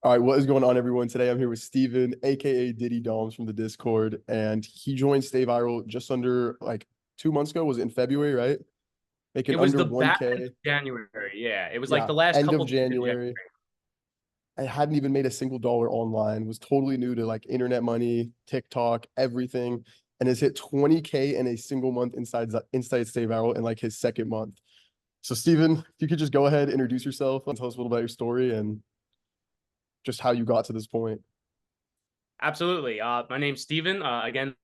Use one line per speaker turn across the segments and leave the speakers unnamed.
All right, what is going on, everyone? Today I'm here with Steven, aka Diddy Doms from the Discord, and he joined Stay Viral just under like 2 months ago. Was it in February, right?
It
Making
was
under
the back end
1K.
of January. Yeah, it was like
Yeah,
the last
end of
couple days of
January.
January.
I hadn't even made a single dollar online, was totally new to like internet money, TikTok, everything, and has hit 20K in a single month inside Stay Viral in like his second month. So, Steven, if you could just go ahead, introduce yourself and tell us a little about your story and just how you got to this point.
Absolutely. My name's Steven. Again,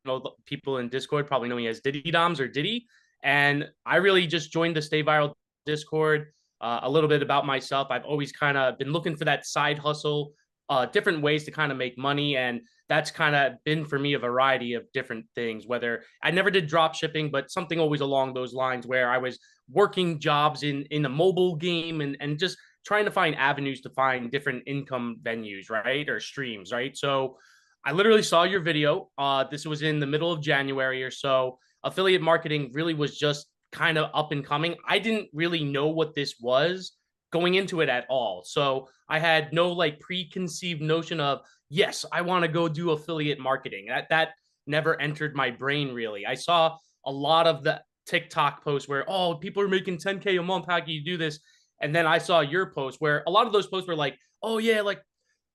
people in Discord probably know me as Diddy Doms or Diddy. And I really just joined the Stay Viral Discord. A little bit about myself. I've always kind of been looking for that side hustle, different ways to kind of make money. And that's kind of been for me a variety of different things, whether I never did drop shipping, but something always along those lines where I was working jobs in a mobile game and just trying to find avenues to find different income venues, right? Or streams, right? So I literally saw your video. This was in the middle of January or so. Affiliate marketing really was just kind of up and coming. I didn't really know what this was going into it at all. So I had no like preconceived notion of, yes, I want to go do affiliate marketing. That never entered my brain really. I saw a lot of the TikTok posts where, oh, people are making 10K a month. How can you do this? And then I saw your post where a lot of those posts were like, oh yeah, like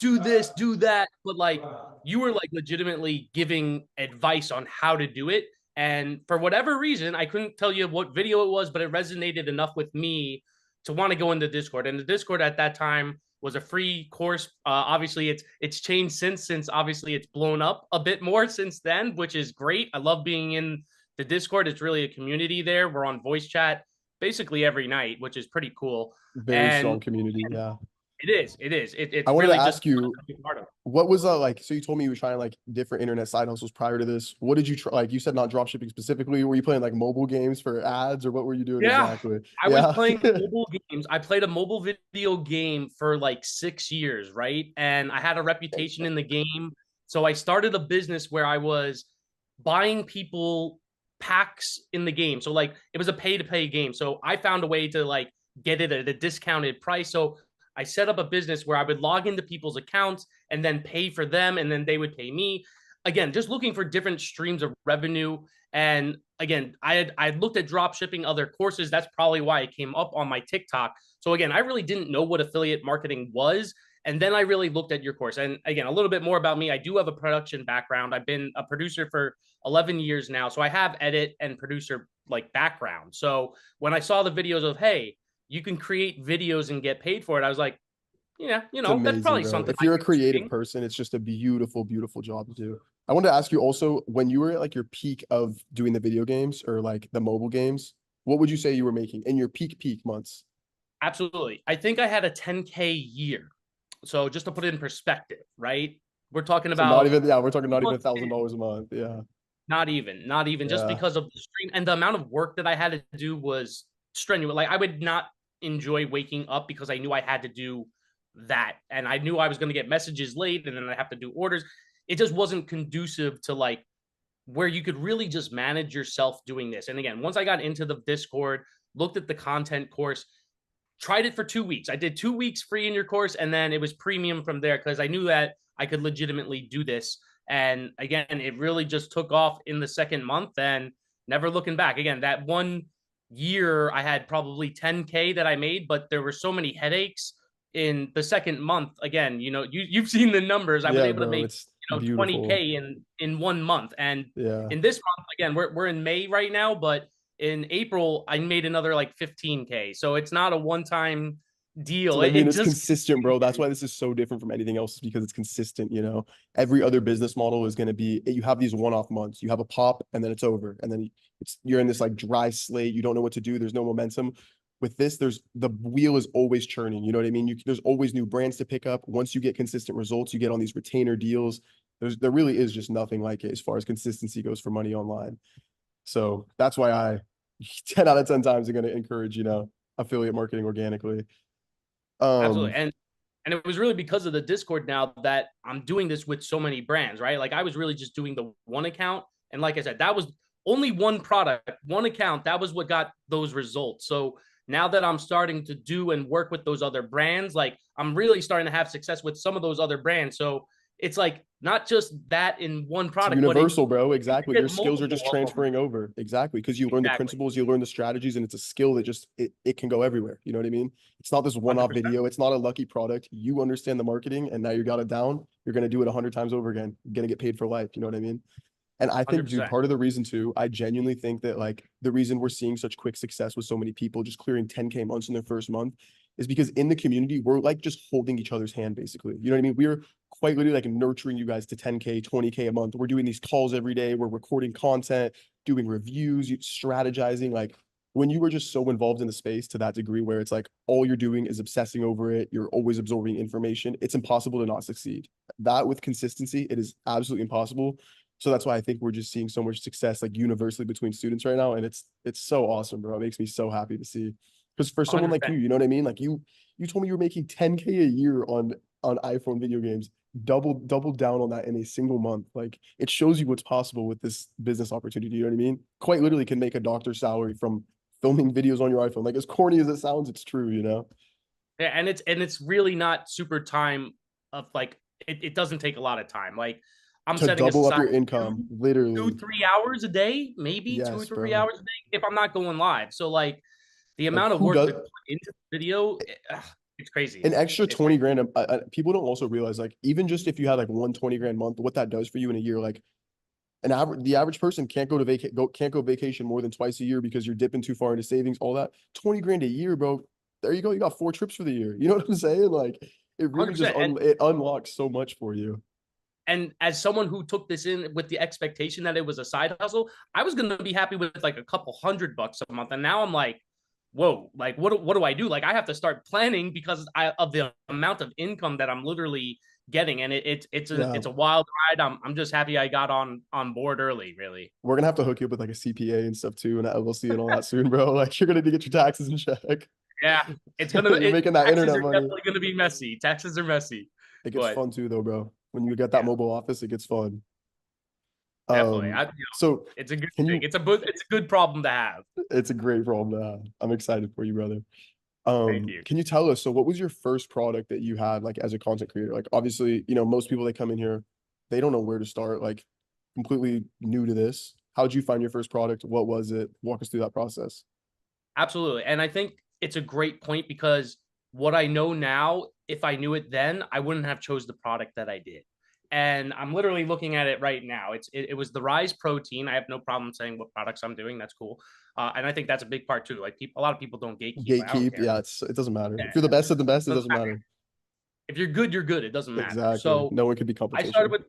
do this, do that. But like you were like legitimately giving advice on how to do it. And for whatever reason, I couldn't tell you what video it was, but it resonated enough with me to want to go into Discord. And the Discord at that time was a free course. Obviously, it's changed since obviously it's blown up a bit more since then, which is great. I love being in the Discord. It's really a community there. We're on voice chat basically every night, which is pretty cool.
Very strong
And
community. Yeah.
it is, it is.
I
It's
wanted to
really just
ask you,
a big part of it.
what was like? So you told me you were trying like different internet side hustles prior to this. What did you try? Like you said, not drop shipping specifically. Were you playing like mobile games for ads, or what were you doing
Yeah,
exactly?
I was
Yeah.
playing mobile games. I played a mobile video game for like 6 years, right? And I had a reputation in the game. So I started a business where I was buying people packs in the game. So like it was a pay to pay game. So I found a way to like get it at a discounted price. So I set up a business where I would log into people's accounts and then pay for them and then they would pay me. Again, just looking for different streams of revenue. And again, I had looked at drop shipping other courses. That's probably why it came up on my TikTok. So again, I really didn't know what affiliate marketing was. And then I really looked at your course. And again, a little bit more about me. I do have a production background. I've been a producer for 11 years now. So I have edit and producer like background. So when I saw the videos of, hey, you can create videos and get paid for it, I was like, yeah,
It's
that's
amazing,
probably
bro.
something
If
I
you're a
could
creative
swing.
person, it's just a beautiful, beautiful job to do. I wanted to ask you also, when you were at like your peak of doing the video games or like the mobile games, what would you say you were making in your peak months?
Absolutely. I think I had a 10K year. So just to put it in perspective, right? We're talking
So not
about
even, yeah, we're talking not even $1,000 a month. Yeah.
not even just
Yeah.
because of the stream and the amount of work that I had to do was strenuous. Like I would not enjoy waking up because I knew I had to do that. And I knew I was going to get messages late and then I have to do orders. It just wasn't conducive to like where you could really just manage yourself doing this. And again, once I got into the Discord, looked at the content course, tried it for 2 weeks. I did 2 weeks free in your course, and then it was premium from there because I knew that I could legitimately do this. And again, it really just took off in the second month and never looking back. Again, that 1 year, I had probably 10K that I made, but there were so many headaches in the second month. Again, you've seen the numbers. I was
Yeah,
able to
bro.
make
It's
20K
beautiful.
in 1 month, and
Yeah.
in this month, again, we're in May right now, but in April, I made another like 15K. So it's not a one time
So
deal.
I
It,
mean,
it
it's
just
consistent, bro. That's why this is so different from anything else, is because it's consistent, you know. Every other business model is going to be you have these one-off months. You have a pop and then it's over. And then you're in this like dry slate. You don't know what to do. There's no momentum. With this, there's the wheel is always churning. You know what I mean? There's always new brands to pick up. Once you get consistent results, you get on these retainer deals. There really is just nothing like it as far as consistency goes for money online. So that's why I 10 out of 10 times are going to encourage, affiliate marketing organically.
absolutely.
Um,
And it was really because of the Discord now that I'm doing this with so many brands, right? Like I was really just doing the one account. And like I said, that was only one product, one account. That was what got those results. So now that I'm starting to do and work with those other brands, like I'm really starting to have success with some of those other brands. So it's like not just that in one
It's
product, but
universal, bro.
you
Exactly.
get
Your skills are
multiple
just
of them.
transferring over. Exactly. Because you learn the
Exactly.
principles, you learn the strategies, and it's a skill that just it can go everywhere. You know what I mean? It's not this one-off
100%.
video. It's not a lucky product. You understand the marketing and now you got it down. You're gonna do it 100 times over again. You're gonna get paid for life. You know what I mean? And I think, dude,
100%.
part of the reason too, I genuinely think that like the reason we're seeing such quick success with so many people just clearing 10K months in their first month is because in the community, we're like just holding each other's hand, basically. You know what I mean? We're quite literally like nurturing you guys to 10K, 20K a month. We're doing these calls every day. We're recording content, doing reviews, strategizing. Like when you were just so involved in the space to that degree where it's like all you're doing is obsessing over it, you're always absorbing information, it's impossible to not succeed. That with consistency, it is absolutely impossible. So that's why I think we're just seeing so much success like universally between students right now. And it's so awesome, bro. It makes me so happy to see. Because for someone like
100%.
you know what I mean? Like you told me you were making 10K a year on iPhone video games. Double down on that in a single month. Like it shows you what's possible with this business opportunity. You know what I mean? Quite literally can make a doctor's salary from filming videos on your iPhone. Like as corny as it sounds, it's true, you know?
Yeah, and it's really not super time of like it doesn't take a lot of time. Like I'm
To
setting
double up
aside
your
two,
income,
two,
literally.
3 hours a day, maybe two or
Yes,
three
bro.
hours a day if I'm not going live. So like the
Like
amount of
who
work to
does
put into the video, it's
an
crazy.
extra
It's crazy.
20 grand? People don't also realize like even just if you had like 120 grand month, what that does for you in a year, like the average person can't go vacation more than twice a year because you're dipping too far into savings, all that. 20 grand a year, bro. There you go. You got 4 trips for the year. You know what I'm saying? Like it really just
100%.
it unlocks so much for you.
And as someone who took this in with the expectation that it was a side hustle, I was going to be happy with like a couple $100 a month. And now I'm like, whoa, like what do I do? Like I have to start planning because of the amount of income that I'm literally getting. And
Yeah.
it's a wild ride. I'm just happy I got on board early, really.
We're gonna have to hook you up with like a CPA and stuff too, and an LLC and all that soon, bro. Like you're gonna need to get your taxes in check.
Yeah, it's gonna
You're making that
taxes
internet
are
money.
definitely gonna be messy. Taxes are messy,
It gets
but
fun too, though, bro. When you get that
yeah,
mobile office, it gets fun.
definitely.
So
It's a good
can
thing.
you?
It's a good problem to have.
It's a great problem to have. I'm excited for you, brother.
Thank you.
Can you tell us? So, what was your first product that you had, like as a content creator? Like, obviously, most people that come in here, they don't know where to start. Like, completely new to this. How'd you find your first product? What was it? Walk us through that process.
Absolutely. And I think it's a great point because what I know now, if I knew it then, I wouldn't have chose the product that I did. And I'm literally looking at it right now. It was the Rise Protein. I have no problem saying what products I'm doing. That's cool. And I think that's a big part too. Like a lot of people don't gatekeep. I don't
Gatekeep,
care.
yeah, it doesn't matter.
Yeah,
If you're the best of the best, it
doesn't
doesn't
matter.
matter.
If you're good, you're good. It doesn't matter.
Exactly.
So
No one could be
I started
competition.
with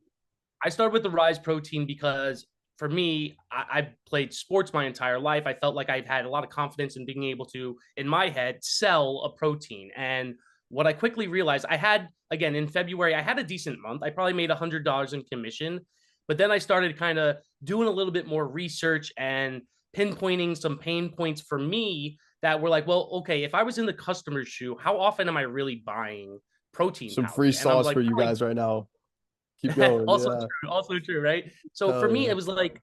I started with the Rise Protein because for me, I played sports my entire life. I felt like I had a lot of confidence in being able to, in my head, sell a protein. And what I quickly realized, I had, again, in February, I had a decent month. I probably made $100 in commission. But then I started kind of doing a little bit more research and pinpointing some pain points for me that were like, well, okay, if I was in the customer's shoe, how often am I really buying protein
Some free
powder? And I was
sauce
like,
for you
probably
guys right now. Keep going. Yeah.
also true, right? So for
Hell
me,
yeah.
it was like,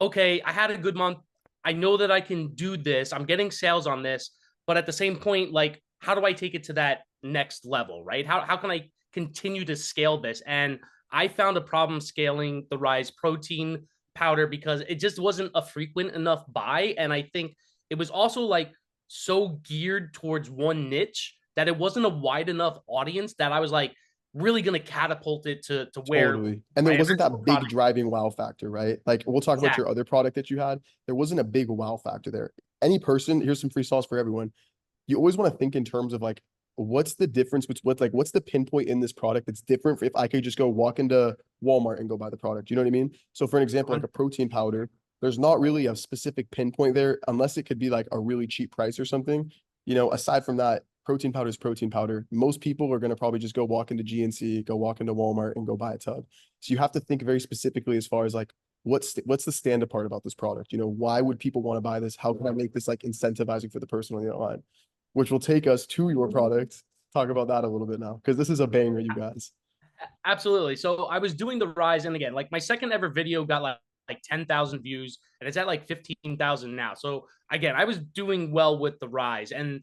okay, I had a good month. I know that I can do this. I'm getting sales on this, but at the same point, like, how do I take it to that next level, right? How can I continue to scale this? And I found a problem scaling the Rise protein powder because it just wasn't a frequent enough buy. And I think it was also like so geared towards one niche that it wasn't a wide enough audience that I was like, really going to catapult it to where
Totally. And there
my
wasn't
eventual
that big
product.
driving wow factor, right? Like we'll talk about your
Exactly.
other product that you had. There wasn't a big wow factor there. Any person, here's some free sauce for everyone. You always want to think in terms of like, what's the difference between what's the pinpoint in this product that's different if I could just go walk into Walmart and go buy the product. You know what I mean? So for an example, like a protein powder, there's not really a specific pinpoint there unless it could be like a really cheap price or something. Aside from that, protein powder is protein powder. Most people are going to probably just go walk into GNC, go walk into Walmart and go buy a tub. So you have to think very specifically as far as like what's the stand apart about this product? Why would people want to buy this? How can I make this like incentivizing for the person on the other line? Which will take us to your product. Talk about that a little bit now because this is a banger, you guys.
Absolutely. So I was doing the Rise, and again, like my second ever video got like like 10,000 views, and it's at like 15,000 now. So again, I was doing well with the rise. And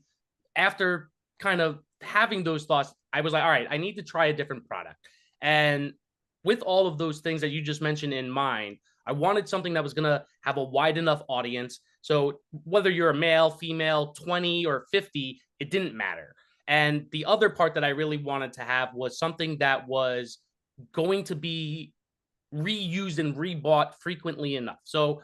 after kind of having those thoughts, I was like, all right, I need to try a different product. And with all of those things that you just mentioned in mind, I wanted something that was going to have a wide enough audience. So whether you're a male, female, 20 or 50, it didn't matter. And the other part that I really wanted to have was something that was going to be reused and rebought frequently enough. So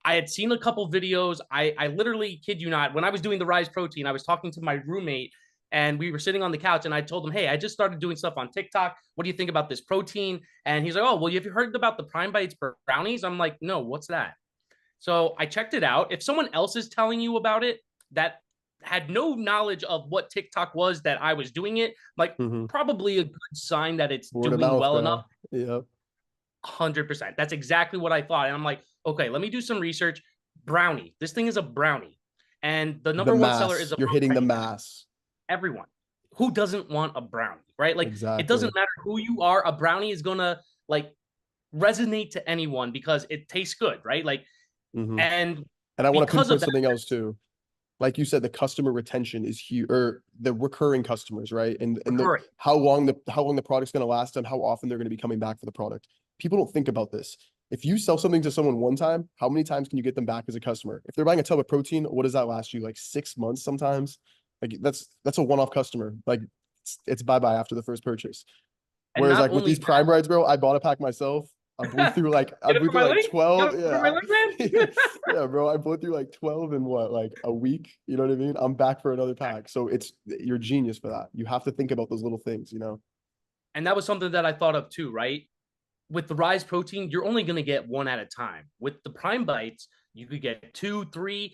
I had seen a couple videos. I literally kid you not, when I was doing the Rise Protein, I was talking to my roommate and we were sitting on the couch and I told him, hey, I just started doing stuff on TikTok. What do you think about this protein? And he's like, oh, well, have you heard about the Prime Bites brownies? I'm like, no, what's that? So I checked it out. If someone else is telling you about it that had no knowledge of what TikTok was that I was doing it, like probably a good sign that it's
Word of
doing
mouth,
well
bro.
enough.
Yep.
100%. That's exactly what I thought. And I'm like, okay, let me do some research. Brownie. This thing is a brownie. And the number one seller is a
You're hitting the mass.
everyone. Who doesn't want a brownie, right? Like
Exactly.
it doesn't matter who you are. A brownie is gonna like resonate to anyone because it tastes good, right? Like, and
I want to
because
pinpoint
of
something else too. Like you said, the customer retention is huge, or the recurring customers, right? And how long the product's going to last and how often they're going to be coming back for the product. People don't think about this. If you sell something to someone one time, how many times can you get them back as a customer? If they're buying a tub of protein, what does that last you? Like 6 months sometimes? Like that's a one-off customer. Like it's bye-bye after the first purchase. Whereas like with these Prime rides, bro, I bought a pack myself. I blew through like 12. Yeah. Yeah, bro. I blew through like 12 in what, like a week? You know what I mean? I'm back for another pack. So you're genius for that. You have to think about those little things, you know?
And that was something that I thought of too, right? With the Rise Protein, you're only going to get one at a time. With the Prime Bites, you could get 2, 3.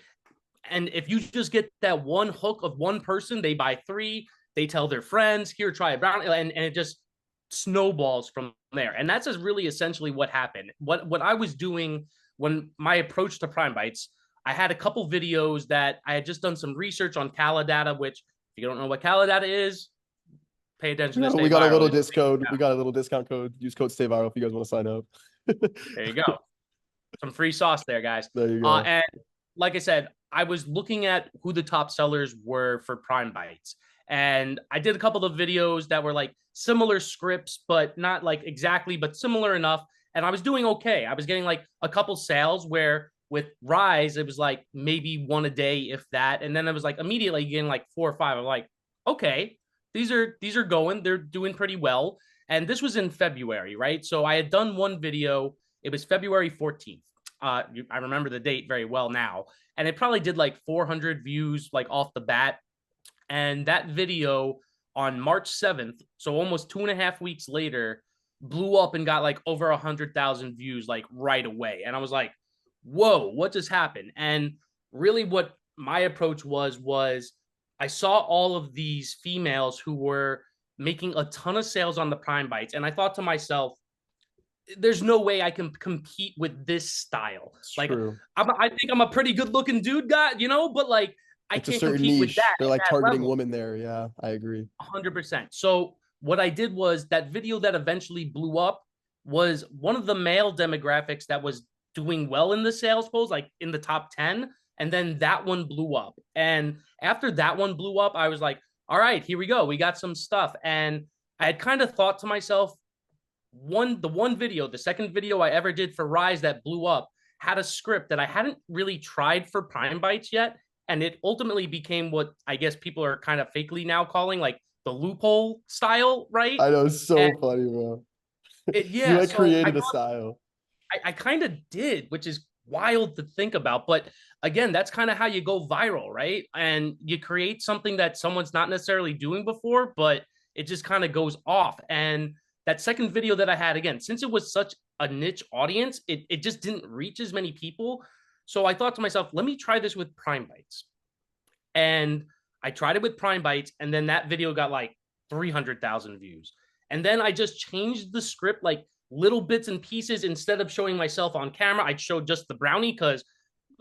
And if you just get that one hook of one person, they buy 3, they tell their friends, here, try a brownie. And it just snowballs from there. And that's really essentially what happened. What I was doing when my approach to Prime Bites, I had a couple videos that I had just done some research on Data, which if you don't know what Data is, pay attention to
we got a little discount. We got a little discount code. Use code Stay Viral if you guys want to sign up.
There you go. Some free sauce there, guys.
There you go.
And like I said, I was looking at who the top sellers were for Prime Bites. And I did a couple of videos that were like similar scripts, but not like exactly, but similar enough. And I was doing okay. I was getting like a couple sales where with Rise, it was like maybe one a day, if that. And then it was like immediately getting like 4 or 5. I'm like, okay, these are going, they're doing pretty well. And this was in February, right? So I had done one video. It was February 14th. I remember the date very well now. And it probably did like 400 views like off the bat. And that video on March 7th, so almost 2.5 weeks later, blew up and got like over 100,000 views like right away. And I was like, whoa, what just happened? And really what my approach was I saw all of these females who were making a ton of sales on the Prime Bites. And I thought to myself, there's no way I can compete with this style.
It's
like
true.
I think I'm a pretty good looking dude guy, you know, but like I can't compete niche with that.
They're like targeting women there. Yeah, I agree.
100%. So what I did was that video that eventually blew up was one of the male demographics that was doing well in the sales polls, like in the top 10. And then that one blew up. And after that one blew up, I was like, all right, here we go. We got some stuff. And I had kind of thought to myself, the second video I ever did for Rise that blew up had a script that I hadn't really tried for Prime Bites yet. And it ultimately became what I guess people are kind of fakely now calling like the loophole style, right?
I know, it's so funny, bro.
Yeah.
You created a style.
I kind of did, which is wild to think about. But again, that's kind of how you go viral, right? And you create something that someone's not necessarily doing before, but it just kind of goes off. And that second video that I had, again, since it was such a niche audience, it just didn't reach as many people. So I thought to myself, let me try this with Prime Bites. And I tried it with Prime Bites, and then that video got like 300,000 views. And then I just changed the script, like little bits and pieces. Instead of showing myself on camera, I'd show just the brownie because,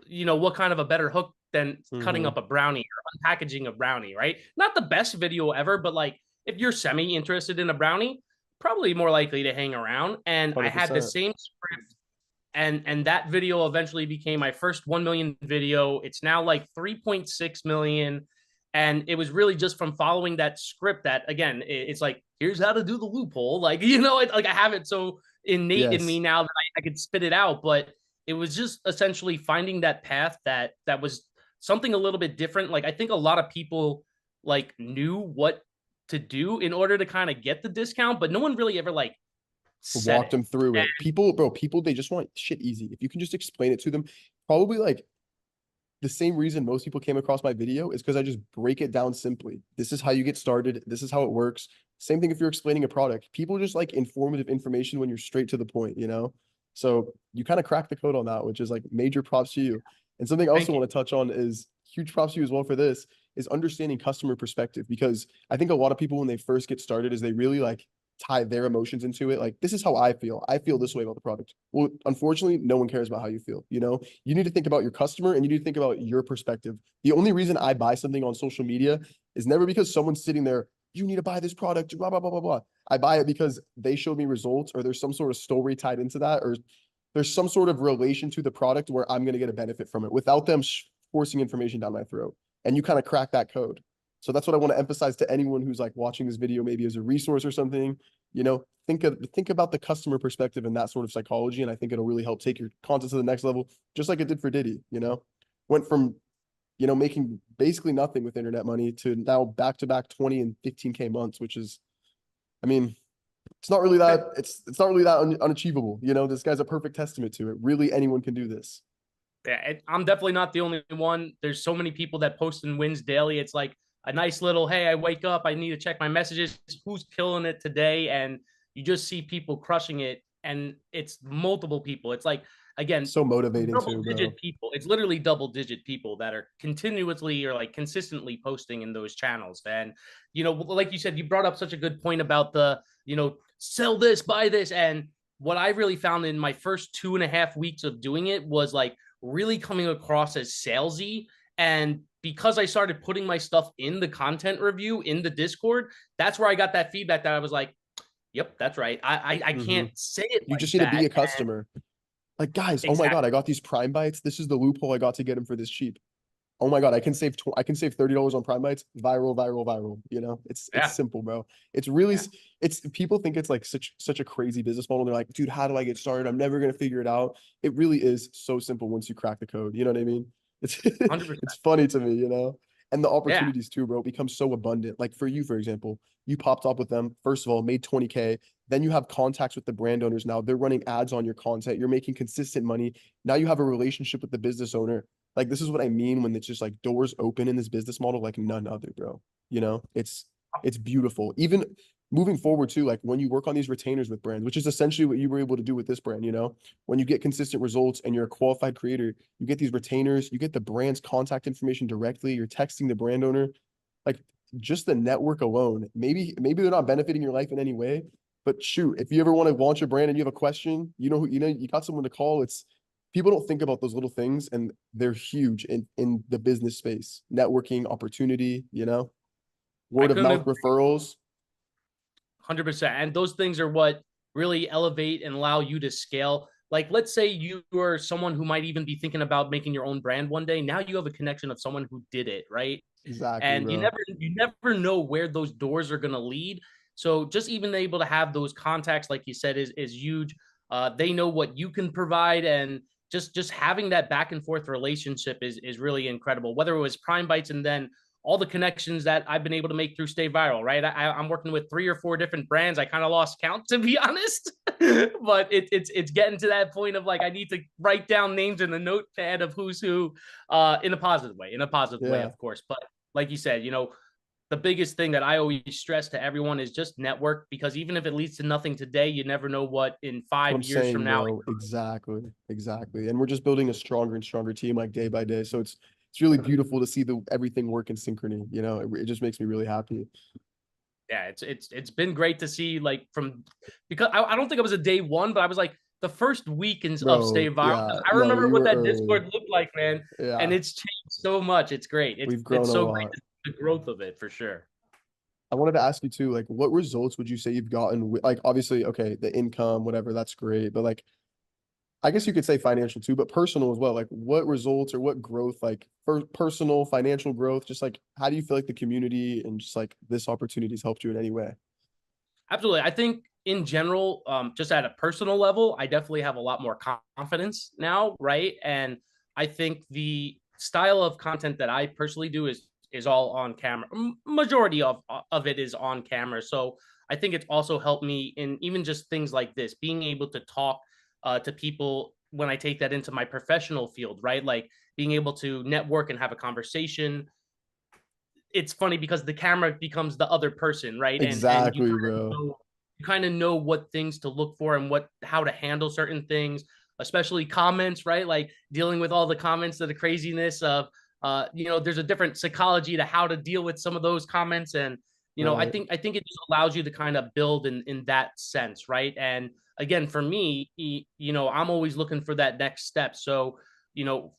you know, what kind of a better hook than cutting up a brownie or unpackaging a brownie, right? Not the best video ever, but like if you're semi-interested in a brownie, probably more likely to hang around. And 100%. I had the same script and that video eventually became my first 1 million video. It's now like 3.6 million. And it was really just from following that script that, again, it's like, here's how to do the loophole. Like, like I have it so innate in me
Yes.
now that I could spit it out. But it was just essentially finding that path that was something a little bit different. Like, I think a lot of people like knew what to do in order to kind of get the discount, but no one really ever like said
Walked
it.
them through
And
it. People, bro, people, they just want shit easy. If you can just explain it to them, probably like the same reason most people came across my video is because I just break it down simply. This is how you get started. This is how it works. Same thing if you're explaining a product. People just like informative information when you're straight to the point, you know? So you kind of crack the code on that, which is like major props to you. And something else I
thank you.
want to touch on is huge props to you as well for this is understanding customer perspective. Because I think a lot of people when they first get started is they really like tie their emotions into it. Like, this is how I feel. I feel this way about the product. Well, unfortunately, no one cares about how you feel. You know, you need to think about your customer and you need to think about your perspective. The only reason I buy something on social media is never because someone's sitting there, you need to buy this product, blah, blah, blah, blah, blah. I buy it because they showed me results or there's some sort of story tied into that, or there's some sort of relation to the product where I'm going to get a benefit from it without them forcing information down my throat. And you kind of crack that code. So that's what I want to emphasize to anyone who's like watching this video, maybe as a resource or something. You know, think about the customer perspective and that sort of psychology, and I think it'll really help take your content to the next level, just like it did for Diddy. You know, went from making basically nothing with internet money to now back to back 20 and 15K months, which is, I mean, it's not really that unachievable. You know, this guy's a perfect testament to it. Really, anyone can do this.
Yeah, I'm definitely not the only one. There's so many people that post and wins daily. It's like a nice little, hey, I wake up, I need to check my messages. Who's killing it today? And you just see people crushing it, and it's multiple people. It's like, again,
So motivating
double
too,
digit
bro.
people. It's literally double digit people that are continuously or like consistently posting in those channels. And like you said, you brought up such a good point about the sell this, buy this, and what I really found in my first 2.5 weeks of doing it was like really coming across as salesy. And because I started putting my stuff in the content review in the Discord, that's where I got that feedback that I was like, yep, that's right. I
Hmm.
can't say it
You
like
just need to be
that.
a customer. Like, guys, oh my God,
Exactly.
I got these Prime Bites. This is the loophole I got to get them for this cheap. Oh my God, I can save $30 on Prime Bites. Viral, viral, viral. You know, it's
Yeah.
simple, bro. It's really
Yeah.
it's people think it's like such a crazy business model. They're like, dude, how do I get started? I'm never gonna figure it out. It really is so simple once you crack the code. You know what I mean? It's
100%.
it's funny to me, you know. And the
Yeah.
opportunities too, bro, become so abundant. Like for you, for example, you popped up with them. First of all, made 20K. Then you have contacts with the brand owners now. They're running ads on your content. You're making consistent money. Now you have a relationship with the business owner. Like, this is what I mean when it's just like doors open in this business model like none other, bro. You know, it's beautiful. Even moving forward too, like when you work on these retainers with brands, which is essentially what you were able to do with this brand, you know, when you get consistent results and you're a qualified creator, you get these retainers, you get the brand's contact information directly, you're texting the brand owner, like just the network alone. Maybe they're not benefiting your life in any way, but shoot, if you ever want to launch a brand and you have a question, you got someone to call. It's people don't think about those little things and they're huge in the business space. Networking, opportunity,
I
word of
couldn't
mouth
agree.
referrals.
100%. And those things are what really elevate and allow you to scale. Like, let's say you are someone who might even be thinking about making your own brand one day. Now you have a connection of someone who did it, right?
Exactly,
And you
bro.
never know where those doors are going to lead. So just even able to have those contacts, like you said, is huge. They know what you can provide, and just having that back and forth relationship is really incredible. Whether it was Prime Bites and then all the connections that I've been able to make through Stay Viral, right? I'm working with 3 or 4 different brands. I kind of lost count, to be honest, but it's getting to that point of like I need to write down names in the notepad of who's who, in a positive way,
Yeah.
of course. But like you said, the biggest thing that I always stress to everyone is just network, because even if it leads to nothing today, you never know what in
That's what I'm
5 years from
saying,
now.
bro. Exactly. Exactly. And we're just building a stronger and stronger team like day by day. So it's really beautiful to see the everything work in synchrony. It just makes me really happy.
Yeah, it's been great to see, like, from, because I don't think it was a day one, but I was like the first week of Stay
Bro,
Viral,
yeah.
because I
No,
remember
you
what
were
that
early.
Discord looked like, man, and
Yeah.
it's changed so much. It's great. It's
We've grown
it's
a
so great
lot.
to see the growth of it for sure.
I wanted to ask you too, like, what results would you say you've gotten with, like, obviously, okay, the income, whatever, that's great, but like, I guess you could say financial too, but personal as well. Like what results or what growth, like for personal financial growth, just like how do you feel like the community and just like this opportunity has helped you in any way?
Absolutely. I think in general, just at a personal level, I definitely have a lot more confidence now, right? And I think the style of content that I personally do is all on camera. Majority of it is on camera. So I think it's also helped me in even just things like this, being able to talk to people when I take that into my professional field, right? Like being able to network and have a conversation. It's funny because the camera becomes the other person, right? And
Exactly, bro.
you kind of know what things to look for and what how to handle certain things, especially comments, right? Like dealing with all the comments of the craziness of there's a different psychology to how to deal with some of those comments. And
Right.
I think it just allows you to kind of build in that sense, right? And again, for me, I'm always looking for that next step. So, you know,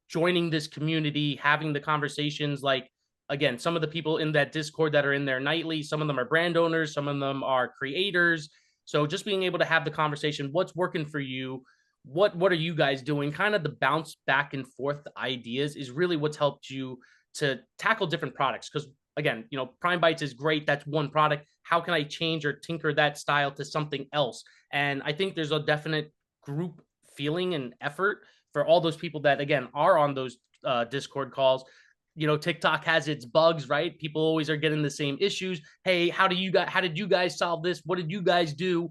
joining this community, having the conversations, like again, some of the people in that Discord that are in there nightly, some of them are brand owners, some of them are creators. So just being able to have the conversation, what's working for you? What are you guys doing? Kind of the bounce back and forth ideas is really what's helped you to tackle different products. Because again, Prime Bites is great. That's one product. How can I change or tinker that style to something else? And I think there's a definite group feeling and effort for all those people that again are on those Discord calls. TikTok has its bugs, right? People always are getting the same issues. Hey, how did you guys solve this? What did you guys do?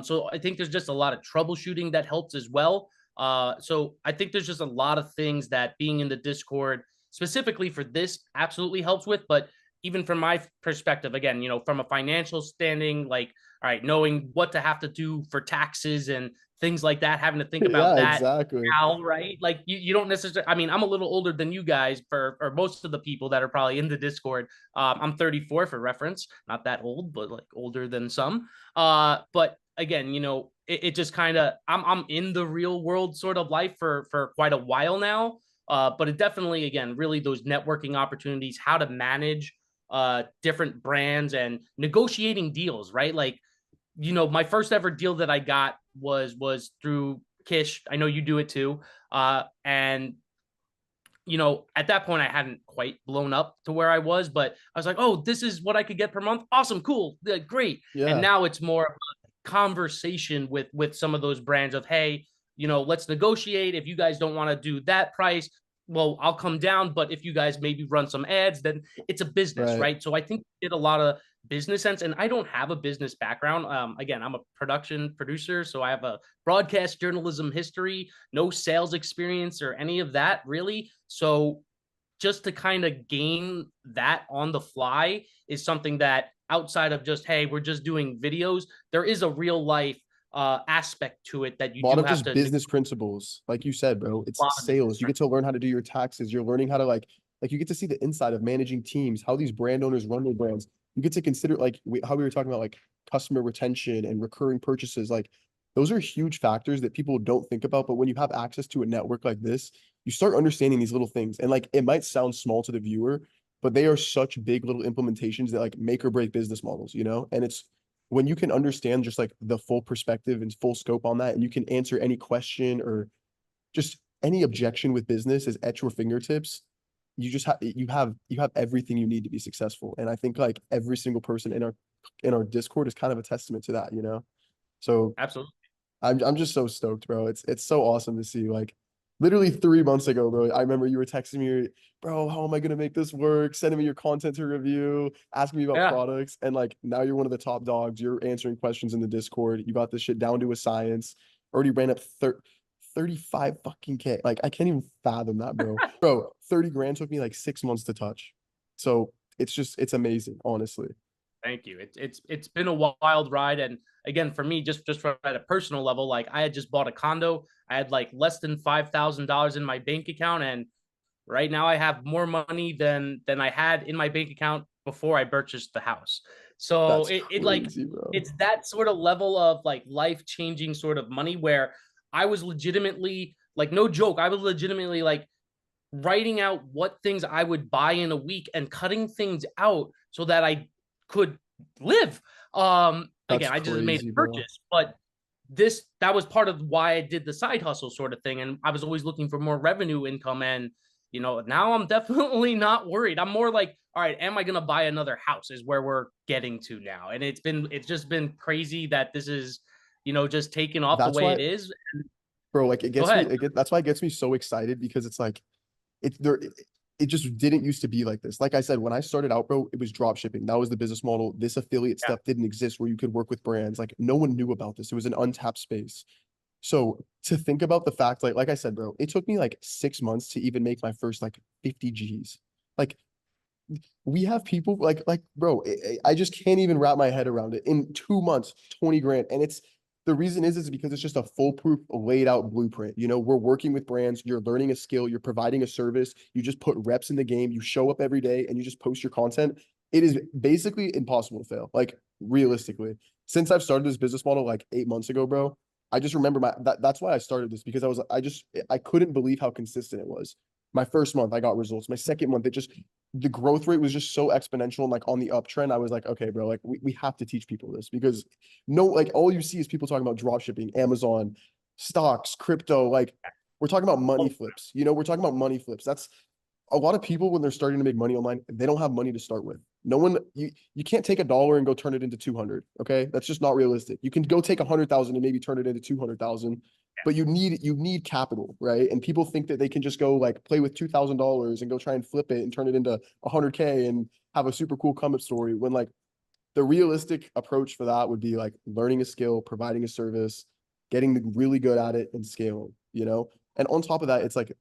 So I think there's just a lot of troubleshooting that helps as well. So I think there's just a lot of things that being in the Discord specifically for this absolutely helps with. But even from my perspective, again, from a financial standing, like, all right, knowing what to have to do for taxes and things like that, having to think about
Yeah,
that
exactly.
now, right? Like you don't necessarily, I mean, I'm a little older than you guys for, or most of the people that are probably in the Discord. I'm 34 for reference, not that old, but like older than some. But again, it just kind of, I'm in the real world sort of life for quite a while now. But it definitely, again, really those networking opportunities, how to manage different brands and negotiating deals, right? Like, my first ever deal that I got was through Kish. I know you do it too. And at that point I hadn't quite blown up to where I was, but I was like, oh, this is what I could get per month. Awesome, cool, great. And
Yeah.
now it's more of a conversation with some of those brands of, hey, let's negotiate. If you guys don't want to do that price, well, I'll come down. But if you guys maybe run some ads, then it's a business,
Right.
right? So I think it did a lot of business sense. And I don't have a business background. Again, I'm a production producer, so I have a broadcast journalism history, no sales experience or any of that really. So just to kind of gain that on the fly is something that outside of just, hey, we're just doing videos, there is a real life aspect to it that you
A lot
do
of
have
just
to
business principles. Like you said, bro,
a
it's
lot of business
sales. You get to
principles.
learn how to do your taxes. You're learning how to like you get to see the inside of managing teams, how these brand owners run their brands. You get to consider like how we were talking about like customer retention and recurring purchases. Like those are huge factors that people don't think about. But when you have access to a network like this, you start understanding these little things. And like it might sound small to the viewer, but they are such big little implementations that like make or break business models, you know? And it's when you can understand just like the full perspective and full scope on that, and you can answer any question or just any objection with business is at your fingertips, you just have you have everything you need to be successful. And I think like every single person in our Discord is kind of a testament to that, you know? So
Absolutely.
I'm just so stoked, bro. It's so awesome to see. Like literally 3 months ago, bro. I remember you were texting me, bro, how am I gonna make this work? Sending me your content to review, asking me about
Yeah.
products. And like now you're one of the top dogs. You're answering questions in the Discord. You got this shit down to a science. Already ran up 35 fucking K. Like I can't even fathom that, bro. Bro, 30 grand took me like 6 months to touch. So it's amazing, honestly.
Thank you. It's been a wild ride, and again, for me, just from at a personal level, like I had just bought a condo. I had like less than $5,000 in my bank account, and right now I have more money than I had in my bank account before I purchased the house. So
That's
it like
crazy, bro.
it's that sort of level of like life changing sort of money where I was legitimately like, no joke, I was legitimately like writing out what things I would buy in a week and cutting things out so that I could live.
That's
Again, I just made
crazy,
a
bro.
purchase, but that was part of why I did the side hustle sort of thing. And I was always looking for more revenue income. And, now I'm definitely not worried. I'm more like, all right, am I going to buy another house is where we're getting to now. And it's just been crazy that this is, just taking off the
That's
way
why,
it is.
bro, like it
Go
gets me,
ahead.
that's why it gets me so excited because it's like, it's there. It just didn't used to be like this. Like I said, when I started out, bro, it was drop shipping. That was the business model. This affiliate
Yeah.
stuff didn't exist where you could work with brands. Like no one knew about this. It was an untapped space. So to think about the fact, like I said, bro, it took me like 6 months to even make my first like 50 G's. Like we have people bro, I just can't even wrap my head around it. In 2 months, 20 grand. And it's the reason is because it's just a foolproof laid out blueprint. We're working with brands, you're learning a skill, you're providing a service, you just put reps in the game, you show up every day and you just post your content. It is basically impossible to fail. Like realistically, since I've started this business model like 8 months ago, bro, I just remember that's why I started this because I couldn't believe how consistent it was. My first month, I got results. My second month, the growth rate was just so exponential and like on the uptrend. I was like, okay, bro, like we have to teach people this because no, like all you see is people talking about drop shipping, Amazon, stocks, crypto. Like we're talking about money flips. We're talking about money flips. That's a lot of people when they're starting to make money online, they don't have money to start with. No one, you can't take $1 and go turn it into 200. Okay, that's just not realistic. You can go take 100,000 and maybe turn it into 200,000, but you need capital, right? And people think that they can just go like play with $2,000 and go try and flip it and turn it into 100K and have a super cool come up story. When like the realistic approach for that would be like learning a skill, providing a service, getting really good at it, and scaling. And on top of that, it's like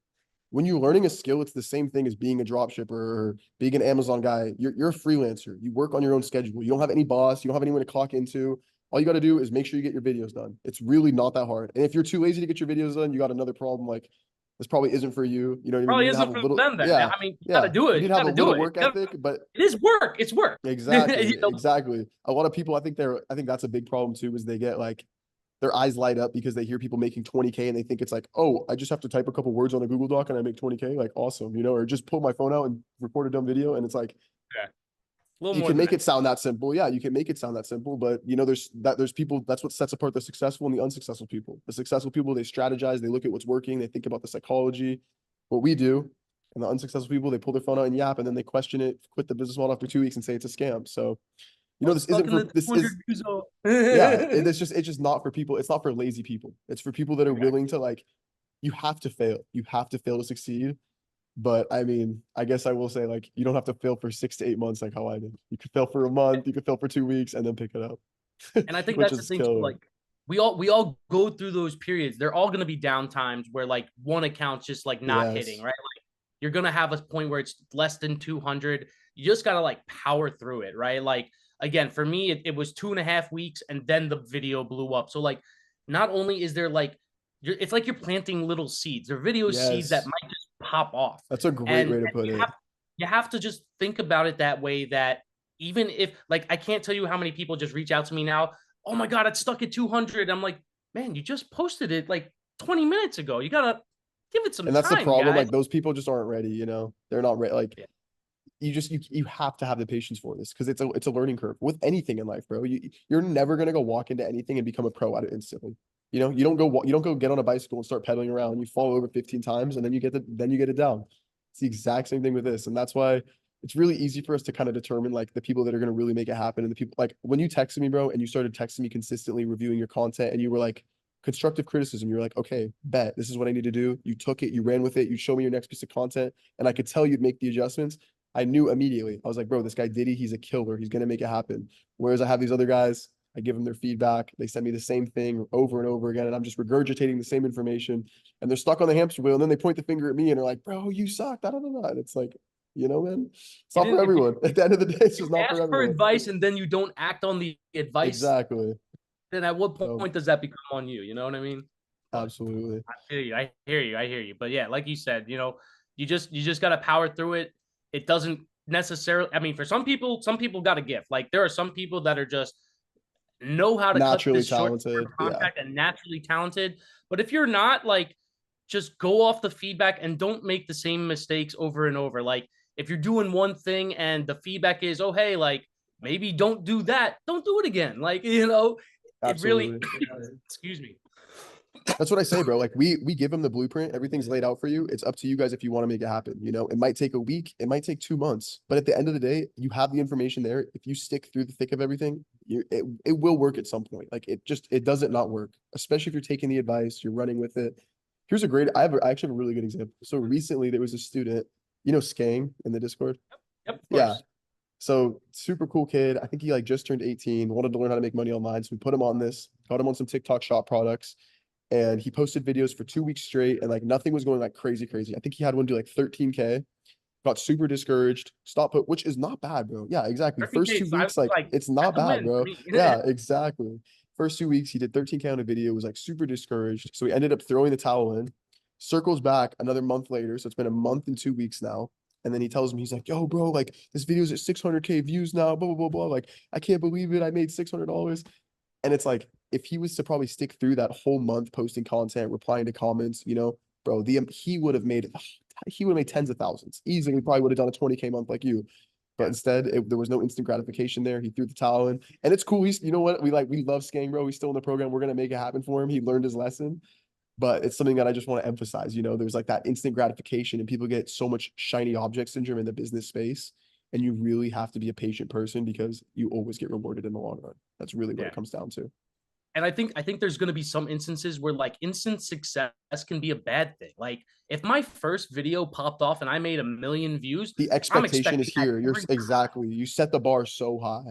when you're learning a skill, it's the same thing as being a drop shipper or being an Amazon guy. You're a freelancer. You work on your own schedule. You don't have any boss. You don't have anyone to clock into. All you got to do is make sure you get your videos done. It's really not that hard. And if you're too lazy to get your videos done, you got another problem. Like this probably isn't for you. You know what I mean? You
Probably
need to have
isn't
a
for
little,
them then.
yeah,
I mean, you got to
yeah.
do
You
it.
need
You
to
got
have a
to do
little
it.
work ethic, but
It is work. It's work.
exactly, exactly. A lot of people, I think that's a big problem too, is they get like their eyes light up because they hear people making 20K and they think it's like, oh, I just have to type a couple words on a Google Doc and I make 20K. Like awesome, or just pull my phone out and record a dumb video. And it's like,
Yeah. A little
you
more
can
than
make
that.
it sound that simple. Yeah, you can make it sound that simple, but there's people, that's what sets apart the successful and the unsuccessful people. The successful people, they strategize, they look at what's working, they think about the psychology, what we do. And the unsuccessful people, they pull their phone out and yap, and then they question it, quit the business model after 2 weeks and say it's a scam. So,
I was
this
stuck
isn't
in the
for this
200
is
years old.
yeah, it's just not for people. It's not for lazy people. It's for people that are willing to like, you have to fail. You have to fail to succeed. But I mean, I guess I will say like you don't have to fail for 6 to 8 months like how I did. You could fail for a month, you could fail for 2 weeks and then pick it up.
And I think
Which
that's the
is
thing too.
killer.
Like we all go through those periods. They're all going to be down times where like one account's just like not hitting,
Yes.
right? Like you're going to have a point where it's less than 200. You just got to like power through it, right? Like again, for me, it was 2.5 weeks and then the video blew up. So like not only is there like it's like you're planting little seeds. They're video seeds that
Yes.
might just pop off.
That's a great
And
way to put it.
you have to just think about it that way, that even if like I can't tell you how many people just reach out to me now, oh my god, it's stuck at 200. I'm like, man, you just posted it like 20 minutes ago. You gotta give it some
And that's the
time,
problem.
guys.
Like those people just aren't ready, They're not ready. Like
Yeah.
you have to have the patience for this because it's a learning curve with anything in life, bro. You're never gonna go walk into anything and become a pro at it instantly. You don't go get on a bicycle and start pedaling around. You fall over 15 times and then you get it down. It's the exact same thing with this. And that's why it's really easy for us to kind of determine like the people that are gonna really make it happen. And the people like when you texted me, bro, and you started texting me consistently, reviewing your content, and you were like constructive criticism. You're like, okay, bet this is what I need to do. You took it, you ran with it, you show me your next piece of content, and I could tell you'd make the adjustments. I knew immediately. I was like, bro, this guy Diddy, he's a killer. He's gonna make it happen. Whereas I have these other guys, I give them their feedback. They send me the same thing over and over again, and I'm just regurgitating the same information. And they're stuck on the hamster wheel, and then they point the finger at me and they're like, bro, you suck. Da, da, da, da. And it's like, man, it's
You
not for
didn't if
everyone. At the end of the day, it's just not for
ask for
everyone.
advice and then you don't act on the advice,
Exactly.
then at what
So
point does that become on you? You know what I mean? But
absolutely.
I hear you. I hear you. I hear you. But yeah, like you said, you just gotta power through it. It doesn't necessarily. I mean, for some people got a gift. Like there are some people that are just know how to cut
Naturally
this short
talented. Yeah.
contact and naturally talented. But if you're not, like, just go off the feedback and don't make the same mistakes over and over. Like if you're doing one thing and the feedback is, oh hey, like maybe don't do that, don't do it again. Like it really,
Absolutely.
excuse me.
That's what I say, bro. Like we give them the blueprint, everything's laid out for you. It's up to you guys if you want to make it happen. You know, it might take a week, it might take 2 months, but at the end of the day, you have the information there. If you stick through the thick of everything, it will work at some point. Like it doesn't not work, especially if you're taking the advice, you're running with it. Here's a great, I actually have a really good example. So recently there was a student, you know, Skang in the Discord.
Yep, of
Yeah.
course.
So super cool kid. I think he like just turned 18, wanted to learn how to make money online. So we put him on this, got him on some TikTok shop products, and he posted videos for 2 weeks straight, and like nothing was going like crazy. I think he had one do like 13K, got super discouraged, stopped put, which is not bad, bro. Yeah, exactly. First
13K,
two
so I
weeks,
was
like
like,
it's not
that's a
bad,
win for
bro.
me.
Yeah, exactly. First 2 weeks, he did 13K on a video, was like super discouraged. So he ended up throwing the towel in, circles back another month later. So it's been a month and 2 weeks now. And then he tells me, he's like, yo, bro, like this video's at 600K views now, blah, blah, blah, blah. Like, I can't believe it. I made $600. And it's like, if he was to probably stick through that whole month posting content, replying to comments, you know, bro, he would have made tens of thousands. Easily probably would have done a 20K month like you. But
Yeah.
instead, there was no instant gratification there. He threw the towel in. And it's cool. You know what? We love Skang, bro. He's still in the program. We're gonna make it happen for him. He learned his lesson. But it's something that I just want to emphasize. You know, there's like that instant gratification, and people get so much shiny object syndrome in the business space. And you really have to be a patient person because you always get rewarded in the long run. That's really what
Yeah.
it comes down to.
And I think there's going to be some instances where like instant success can be a bad thing. Like if my first video popped off and I made 1 million views,
The
I'm
expectation is
expecting that
here. You're
every
exactly. You set the bar so high.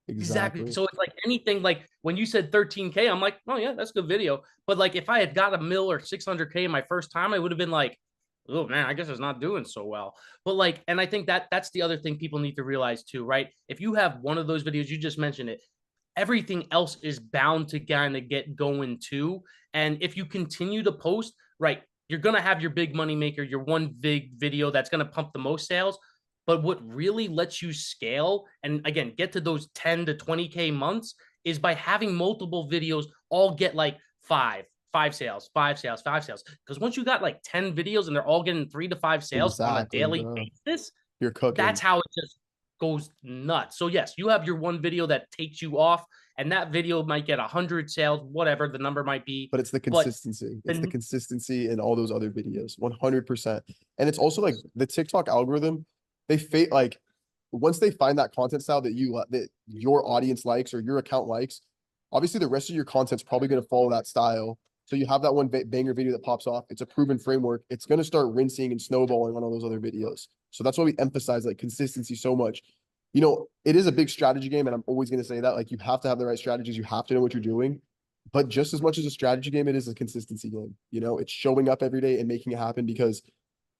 exactly.
Exactly.
So it's like anything like when you said 13K, I'm like, oh yeah, that's a good video. But like if I had got 1 mil or 600K my first time, I would have been like, oh man, I guess it's not doing so well. But like, and I think that's the other thing people need to realize too, right? If you have one of those videos, you just mentioned it, everything else is bound to kind of get going too. And if you continue to post, right, you're going to have your big money maker, your one big video that's going to pump the most sales. But what really lets you scale and again, get to those 10 to 20K months is by having multiple videos all get like five sales, five sales, five sales. Because once you got like 10 videos and they're all getting 3 to 5 sales on a
Exactly,
daily
bro.
basis,
You're
that's
cooking.
how it just goes nuts. So yes, you have your one video that takes you off, and that video might get 100 sales, whatever the number might be.
But it's the
But
consistency. It's the
then,
consistency in all those other videos, 100%. And it's also like the TikTok algorithm, like once they find that content style that your audience likes or your account likes, obviously the rest of your content's probably going to follow that style. So you have that one banger video that pops off. It's a proven framework. It's going to start rinsing and snowballing on all those other videos. So that's why we emphasize like consistency so much. You know, it is a big strategy game, and I'm always going to say that. Like, you have to have the right strategies. You have to know what you're doing. But just as much as a strategy game, it is a consistency game. You know, it's showing up every day and making it happen because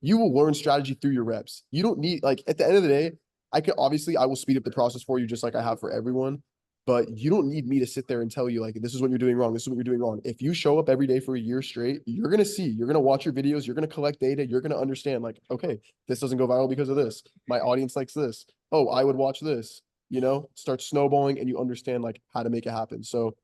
you will learn strategy through your reps. You don't need, like, at the end of the day, I will speed up the process for you just like I have for everyone. But you don't need me to sit there and tell you, like, this is what you're doing wrong. This is what you're doing wrong. If you show up every day for a year straight, you're going to see, you're going to watch your videos, you're going to collect data, you're going to understand, like, okay, this doesn't go viral because of this. My audience likes this. Oh, I would watch this, you know, start snowballing, and you understand, like, how to make it happen. So,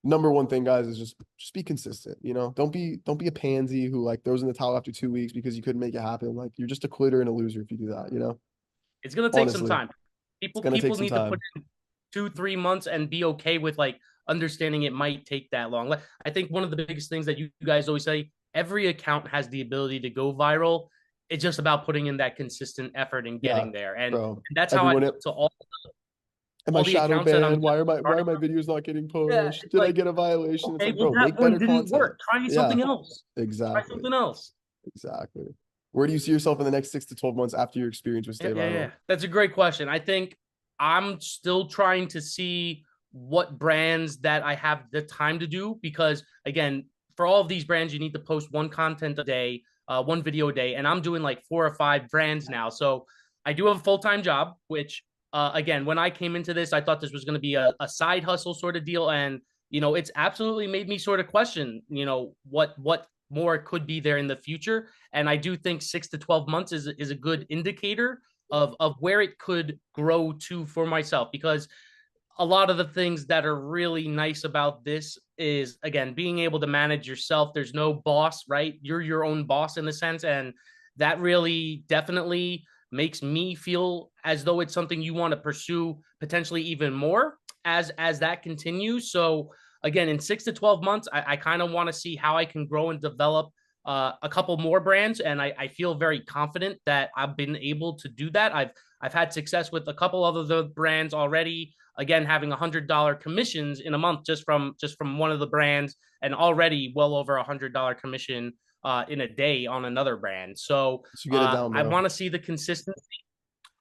number one thing, guys, is just be consistent. You know, don't be a pansy who like throws in the towel after 2 weeks because you couldn't make it happen. Like, you're just a quitter and a loser if you do that. You know,
it's gonna take some
honestly,
time.
it's
People
gonna take
people
some
need to
time.
put in 2 3 months and be okay with like understanding it might take that long. Like, I think one of the biggest things that you guys always say, every account has the ability to go viral. It's just about putting in that consistent effort and
Yeah,
getting there. And
bro.
that's how I
Everyone,
to
am I
all the
shadow
accounts that I'm
banned? Why are
starting.
my videos not getting
Yeah,
pushed?
it's
Did I
like,
get a violation? It's
okay,
like,
well,
bro,
that
make
one
better
didn't
content.
work. Try
Yeah,
something else. Try
exactly,
something else.
exactly. Where do you see yourself in the next 6 to 12 months after your experience with
Yeah,
Stay
yeah, yeah.
Viral?
That's a great question. I think I'm still trying to see what brands that I have the time to do because, again, for all of these brands, you need to post one content a day, one video a day, and I'm doing like 4 or 5 brands now. So I do have a full-time job, which, again, when I came into this, I thought this was going to be a side hustle sort of deal, and it's absolutely made me sort of question, what more could be there in the future. And I do think 6 to 12 months is a good indicator of where it could grow to for myself, because a lot of the things that are really nice about this is, again, being able to manage yourself. There's no boss, right? You're your own boss in a sense, and that really definitely makes me feel as though it's something you want to pursue potentially even more. as that continues. So again, in 6 to 12 months, I kind of want to see how I can grow and develop a couple more brands, and I feel very confident that I've been able to do that. I've had success with a couple of the brands already. Again, having $100 commissions in a month just from one of the brands, and already well over $100 commission in a day on another brand. So
So you get it down,
I
bro.
want to see the consistency.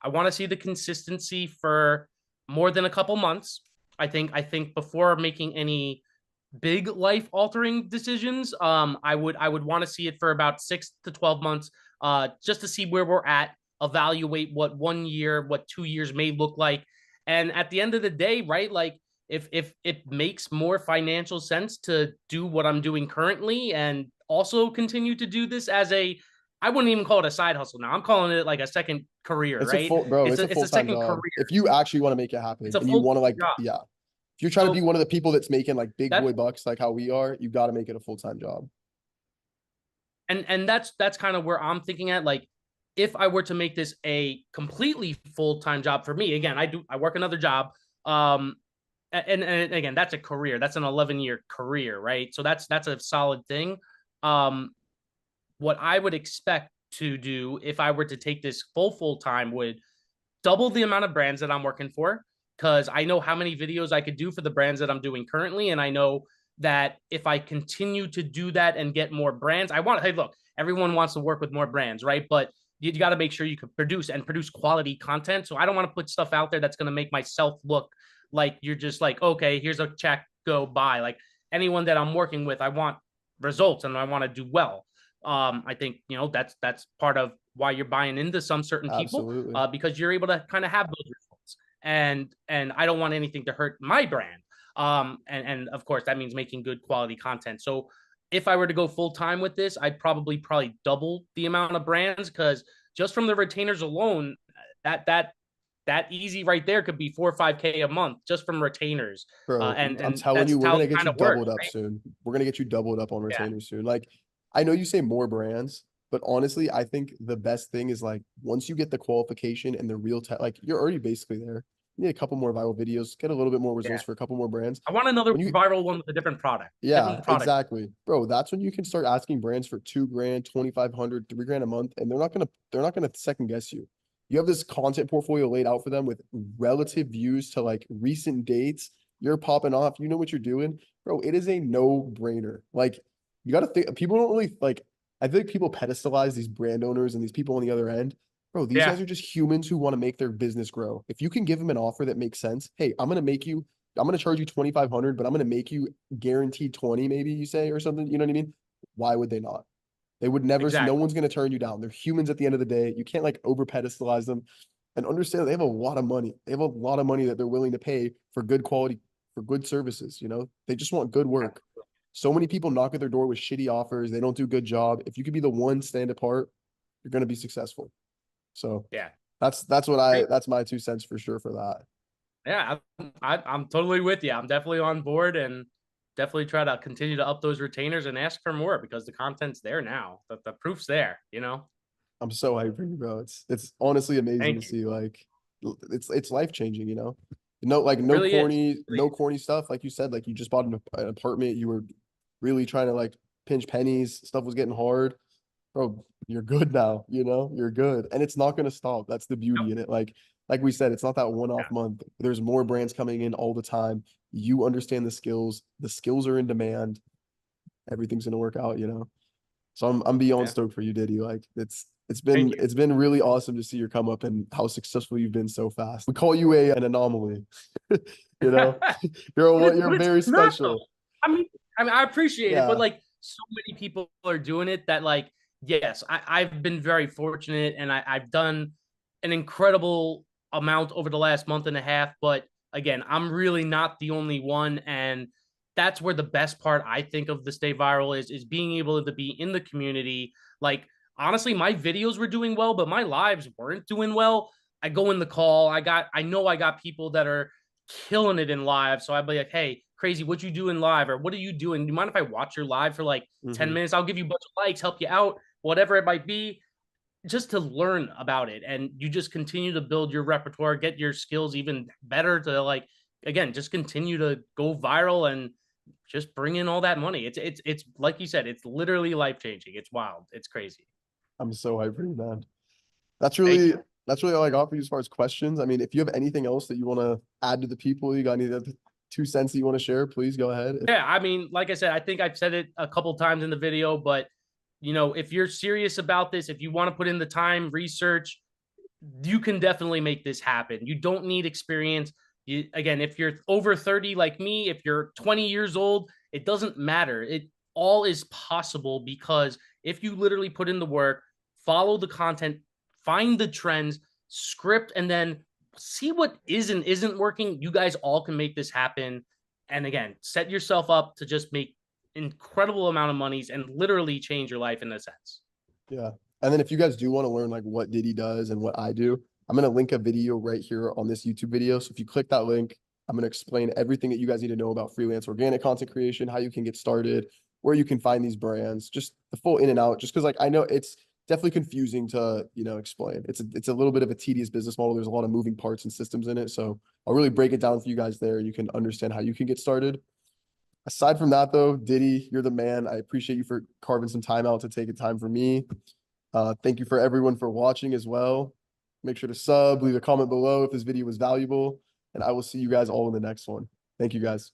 I want to see the consistency for more than a couple months. I think before making any big life altering decisions, I would want to see it for about 6 to 12 months, just to see where we're at, evaluate what 1 year, what 2 years may look like, and at the end of the day, right, like if it makes more financial sense to do what I'm doing currently and also continue to do this as a, I wouldn't even call it a side hustle now. I'm calling it like a second career,
It's a
right?
full, bro.
It's
It's a
a
full-time
second career.
job. If you actually want to make it
It's
happen
a
and you
full
want to like,
job.
yeah, if you're trying to be
So
one of the people that's making like big
that
boy bucks, like how we are, you got to make it a full-time job.
and that's kind of where I'm thinking at. Like, if I were to make this a completely full-time job for me, again, I work another job. And again, that's a career. That's an 11-year career, right? So that's a solid thing. Um, what I would expect to do if I were to take this full time would double the amount of brands that I'm working for, because I know how many videos I could do for the brands that I'm doing currently. And I know that if I continue to do that and get more brands, hey, look, everyone wants to work with more brands, right? But you got to make sure you can produce quality content. So I don't want to put stuff out there that's going to make myself look like you're just like, okay, here's a check, go buy. Like, anyone that I'm working with, I want results and I want to do well. I think, that's part of why you're buying into some certain people,
Absolutely.
because you're able to kind of have those results. And I don't want anything to hurt my brand. And of course that means making good quality content. So if I were to go full time with this, I'd probably double the amount of brands, because just from the retainers alone, that easy right there could be 4 or 5K a month just from retainers.
Bro, I'm
And
telling
that's
you, we're
how
gonna
it
get
kind
you
of works,
doubled up
right?
soon. We're gonna get you doubled up on
Yeah.
retainers soon. Like, I know you say more brands, but honestly, I think the best thing is like once you get the qualification and the real tech, like you're already basically there. You need a couple more viral videos, get a little bit more
Yeah.
results for a couple more brands.
I want another
When you,
viral one with a different product.
yeah,
Different product.
exactly, bro. That's when you can start asking brands for 2 grand, 2,500, 3 grand a month, and they're not gonna second guess you. You have this content portfolio laid out for them with relative views to like recent dates. You're popping off. You know what you're doing, bro. It is a no-brainer. Like you got to think. People don't really like. I think people pedestalize these brand owners and these people on the other end. Bro, these
Yeah.
guys are just humans who want to make their business grow. If you can give them an offer that makes sense, hey, I'm gonna charge you 2,500, but I'm gonna make you guaranteed 20, maybe you say, or something. You know what I mean? Why would they not? They would never, no
Exactly.
one's gonna turn you down. They're humans at the end of the day. You can't like over pedestalize them and understand they have a lot of money. They have a lot of money that they're willing to pay for good quality, for good services. They just want good work. So many people knock at their door with shitty offers. They don't do a good job. If you could be the one stand apart, you're gonna be successful. So
Yeah.
that's my 2 cents for sure for that.
Yeah, I'm totally with you. I'm definitely on board, and definitely try to continue to up those retainers and ask for more, because the content's there now. The proof's there.
I'm so hyped for you, bro. It's honestly amazing to
Thank you.
see. Like, it's life changing. No, like
It really is.
no corny stuff. Like you said, like you just bought an apartment. You were really trying to like pinch pennies. Stuff was getting hard, bro. You're good now. You're good, and it's not gonna stop. That's the
Yep.
beauty in it. Like we said, it's not that one-off
Yeah.
month. There's more brands coming in all the time. You understand the skills. The skills are in demand. Everything's gonna work out. So I'm beyond
Yeah.
stoked for you, Diddy. Like it's
Thank
been
you.
it's been really awesome to see your come up and how successful you've been so fast. We call you an anomaly. You know, you're
But it's
very
not though.
special.
I mean, I appreciate it, but
Yeah.
like so many people are doing it that, like, yes, I've been very fortunate, and I've done an incredible amount over the last month and a half. But again, I'm really not the only one, and that's where the best part I think of the Stay Viral is being able to be in the community. Like, honestly, my videos were doing well, but my lives weren't doing well. I go in the call. I know I got people that are killing it in live. So I'd be like, hey, crazy, what you doing live? Or what are you doing? Do you mind if I watch your live for like 10
Hmm.
minutes? I'll give you a bunch of likes, help you out, whatever it might be, just to learn about it. And you just continue to build your repertoire, get your skills even better to like again, just continue to go viral and just bring in all that money. It's like you said, it's literally life changing. It's wild. It's crazy.
I'm so hyped for you, man.
Thank you.
That's really all I got for you as far as questions. I mean, if you have anything else that you want to add to the people, you got any other 2 cents that you want to share, please go ahead.
Yeah, I mean, like I said, I think I've said it a couple times in the video, but if you're serious about this, if you want to put in the time, research, you can definitely make this happen. You don't need experience. Again, if you're over 30 like me, if you're 20 years old, it doesn't matter. It all is possible because if you literally put in the work, follow the content, find the trends, script, and then see what is and isn't working, you guys all can make this happen. And again, set yourself up to just make incredible amount of monies and literally change your life in a sense.
Yeah. And then if you guys do want to learn like what Diddy does and what I do, I'm going to link a video right here on this YouTube video. So if you click that link, I'm going to explain everything that you guys need to know about freelance organic content creation, how you can get started, where you can find these brands, just the full in and out, just because like I know it's definitely confusing to, explain. It's a little bit of a tedious business model. There's a lot of moving parts and systems in it. So I'll really break it down for you guys there. You can understand how you can get started. Aside from that though, Diddy, you're the man. I appreciate you for carving some time out to take a time for me. Thank you for everyone for watching as well. Make sure to sub, leave a comment below if this video was valuable, and I will see you guys all in the next one. Thank you guys.